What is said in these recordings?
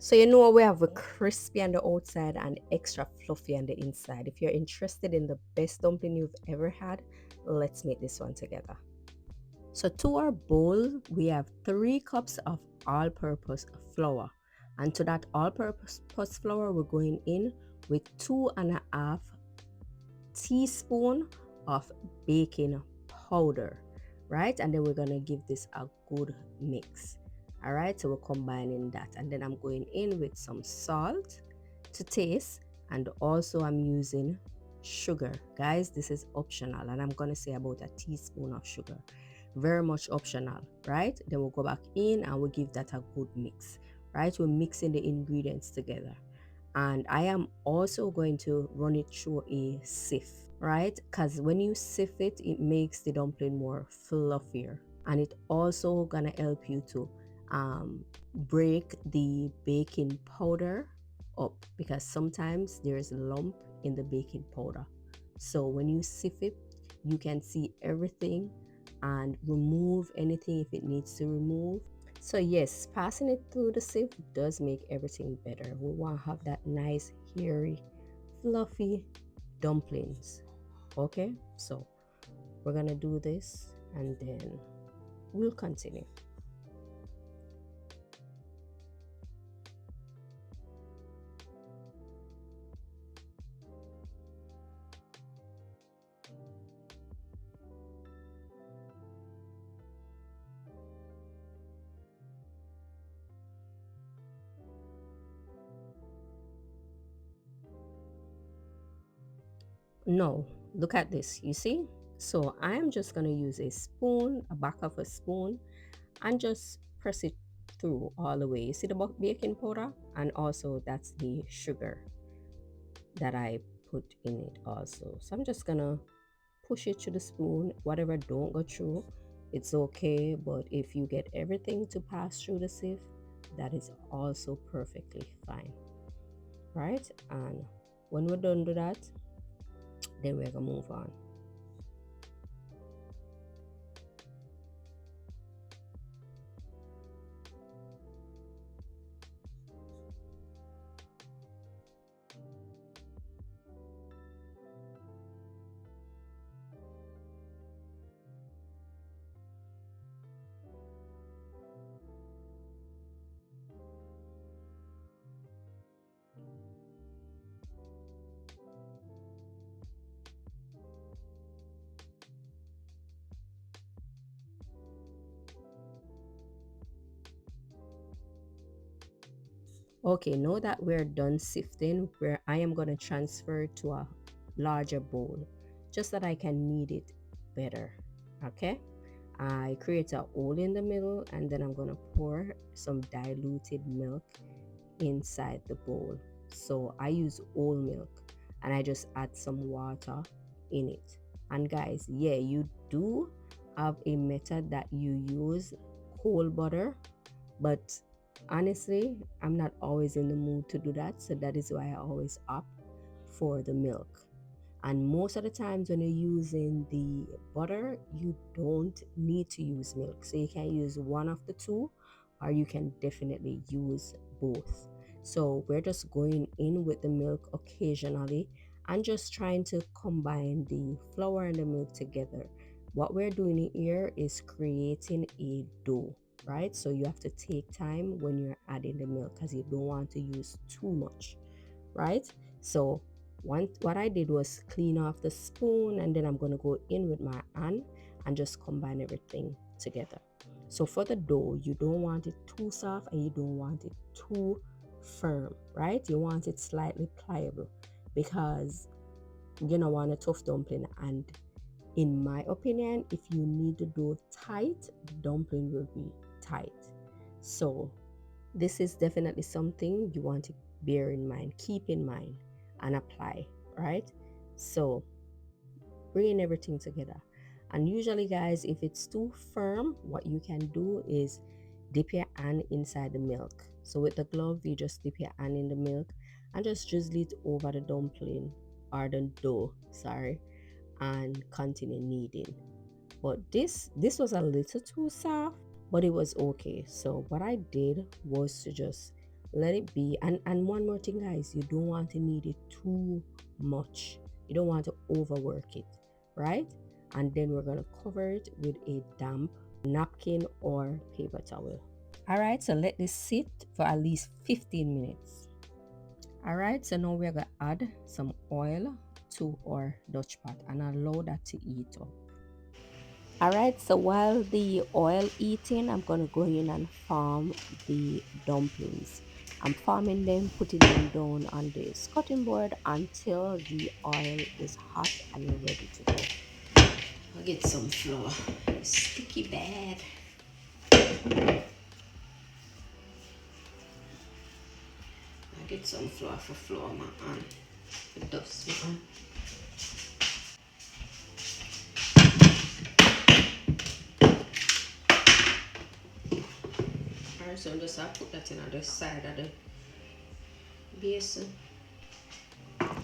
So you know we have a crispy on the outside and extra fluffy on the inside. If you're interested in the best dumpling you've ever had, let's make this one together. So to our bowl, we have 3 cups of all-purpose flour. And to that all-purpose flour, we're going in with 2.5 teaspoon of baking powder, right? And then we're gonna give this a good mix. All right, so we're combining that, and then I'm going in with some salt to taste, and also I'm using sugar. Guys, this is optional, and I'm gonna say about a teaspoon of sugar. Very much optional, right? Then we'll go back in and we'll give that a good mix, right? We're mixing the ingredients together, and I am also going to run it through a sieve, right? Because when you sieve it, it makes the dumpling more fluffier, and it also gonna help you to break the baking powder up, because sometimes there's a lump in the baking powder. So when you sieve it, you can see everything and remove anything if it needs to remove. So yes, passing it through the sieve does make everything better. We want to have that nice, hairy, fluffy dumplings. Okay, so we're gonna do this and then we'll continue. No, look at this, you see? So I am just gonna use a spoon, a back of a spoon, and just press it through all the way. You see the baking powder? And also that's the sugar that I put in it also. So I'm just gonna push it to the spoon. Whatever don't go through, it's okay. But if you get everything to pass through the sieve, that is also perfectly fine, right? And when we're done with that, then we're gonna move on. Okay, now that we're done sifting, where I am gonna transfer it to a larger bowl, just that I can knead it better. Okay, I create a hole in the middle, and then I'm gonna pour some diluted milk inside the bowl. So I use whole milk, and I just add some water in it. And guys, yeah, you do have a method that you use whole butter, but honestly, I'm not always in the mood to do that. So that is why I always opt for the milk. And most of the times when you're using the butter, you don't need to use milk. So you can use one of the two, or you can definitely use both. So we're just going in with the milk occasionally and just trying to combine the flour and the milk together. What we're doing here is creating a dough, right? So you have to take time when you're adding the milk because you don't want to use too much, right? So what I did was clean off the spoon, and then I'm going to go in with my hand and just combine everything together. So for the dough, you don't want it too soft and you don't want it too firm, right? You want it slightly pliable because you don't want a tough dumpling. And in my opinion, if you need the dough tight, the dumpling will be tight. So this is definitely something you want to bear in mind, keep in mind, and apply, right? So bringing everything together. And usually, guys, if it's too firm, what you can do is dip your hand inside the milk. So with the glove, you just dip your hand in the milk and just drizzle it over the dumpling or the dough, sorry, and continue kneading. But this was a little too soft, but it was okay. So what I did was to just Let it be. And one more thing, guys, you don't want to knead it too much. You don't want to overwork it, right? And then we're gonna cover it with a damp napkin or paper towel. All right, so let this sit for at least 15 minutes. All right, so now we're gonna add some oil to our Dutch pot and allow that to heat up. All right, so while the oil heating, I'm gonna go in and form the dumplings. I'm forming them, putting them down on this cutting board until the oil is hot and ready to go. I'll get some flour. It's sticky bad. I get some flour for flour my hand. It does my hand. Alright, so just I put that in on the side of the basin.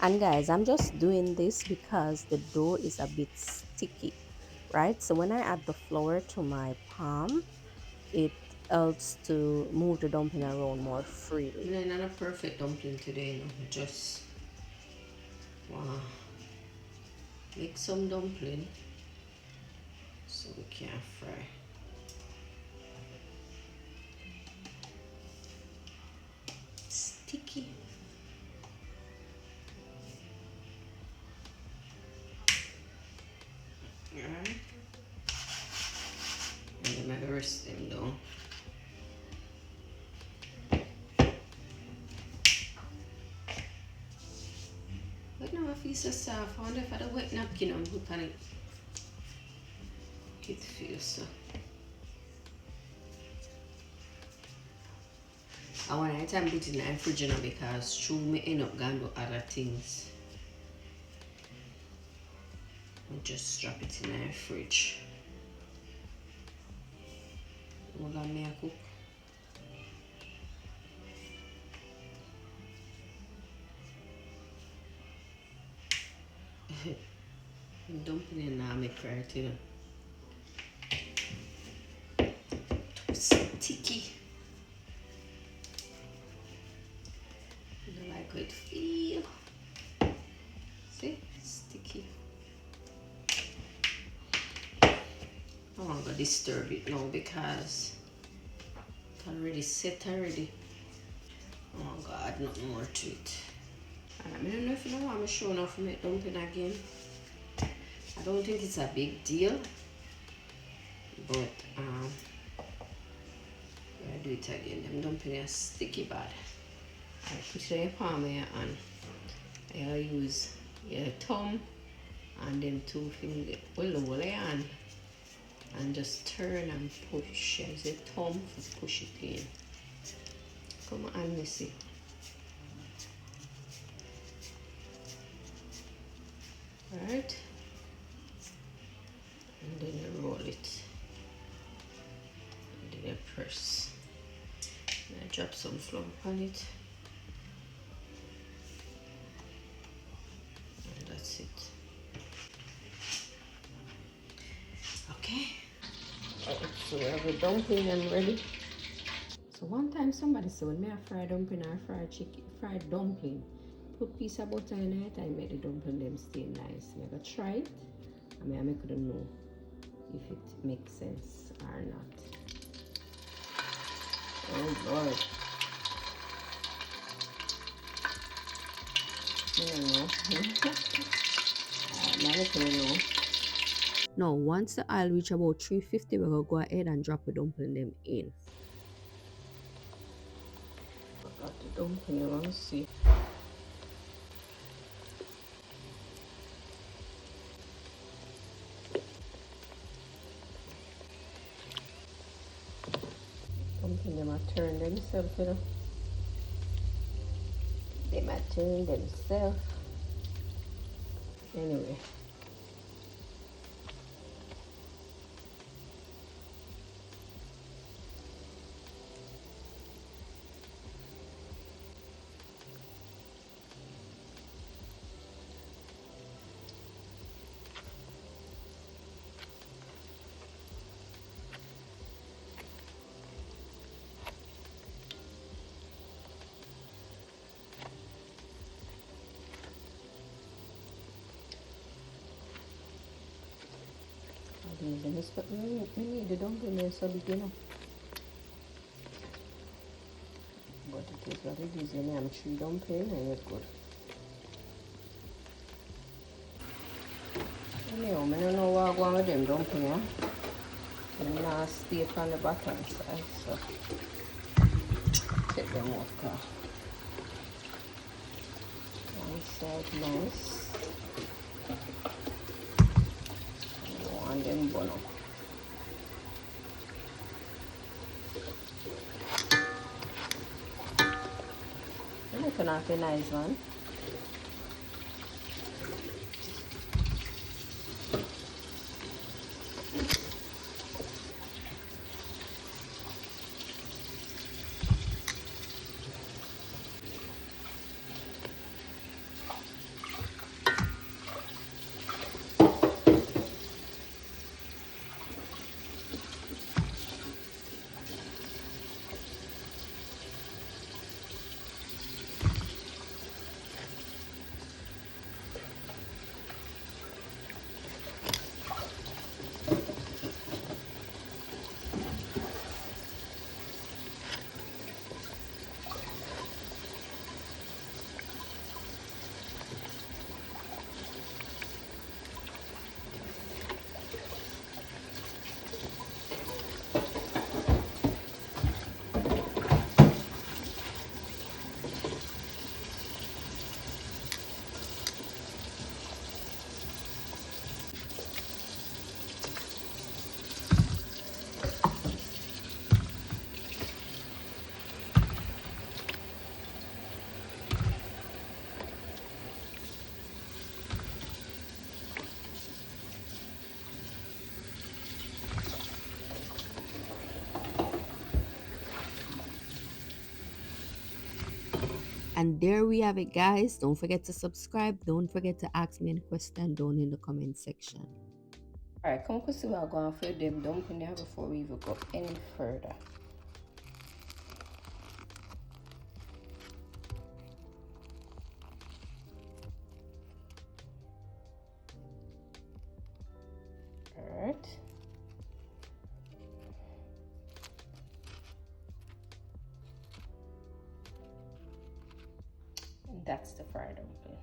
And guys, I'm just doing this because the dough is a bit sticky, right? So when I add the flour to my palm, it helps to move the dumpling around more freely. I'm not a perfect dumpling today, you know. Just wow, make some dumpling so we can fry. Sticky. Alright. And then maybe rest them down. But now I feel so soft. I wonder if I had a wet napkin and put on it. It feels so. I want to time put it in the fridge now because true me end up going to other things. I'll just drop it in the fridge. We're gonna make a cook. Dumpling now make right, you know. Sticky. I don't like how it feels. See? Sticky. I want to disturb it now because it's already set already. Oh God, nothing more to it. I don't know if you want me to show enough to make dumpling again. I don't think it's a big deal, but I do it again. Them dumplings are sticky bad. I put it in your palm here and I use your thumb and then two fingers, well, the whole hand, and just turn and push. Use your thumb to push it in. Come on, Missy. Alright. And then you roll it. And then you press. And I drop some flour on it. And that's it. Okay. So we have a dumpling and ready. So one time somebody said when me a fried dumpling or fried chicken, fried dumpling, put piece of butter in it and make the dumpling them stay nice. I'm gonna try it. I mean, I couldn't know if it makes sense or not. Oh Lord. I don't know. Now I couldn't know. Now, once the oil reach about 350, we're gonna go ahead and drop the dumpling them in. I got the dumpling, let's see. Dumpling them a turn themselves, you know. They might turn themselves. Anyway. We need the dumpling is so big, you know. But it is what it is. You know, I'm 3 dumpling and it's good. Anyhow, I don't know what I'm going with them dumplings, huh? I'm not stay on the bottom side, so take them off, car. One side nice. And then bun up. You're looking at a nice one. And there we have it, guys. Don't forget to subscribe. Don't forget to ask me any question down in the comment section. Alright, come to see what I'm going for them dumpling there before we even go any further. Alright. And that's the fried dumpling.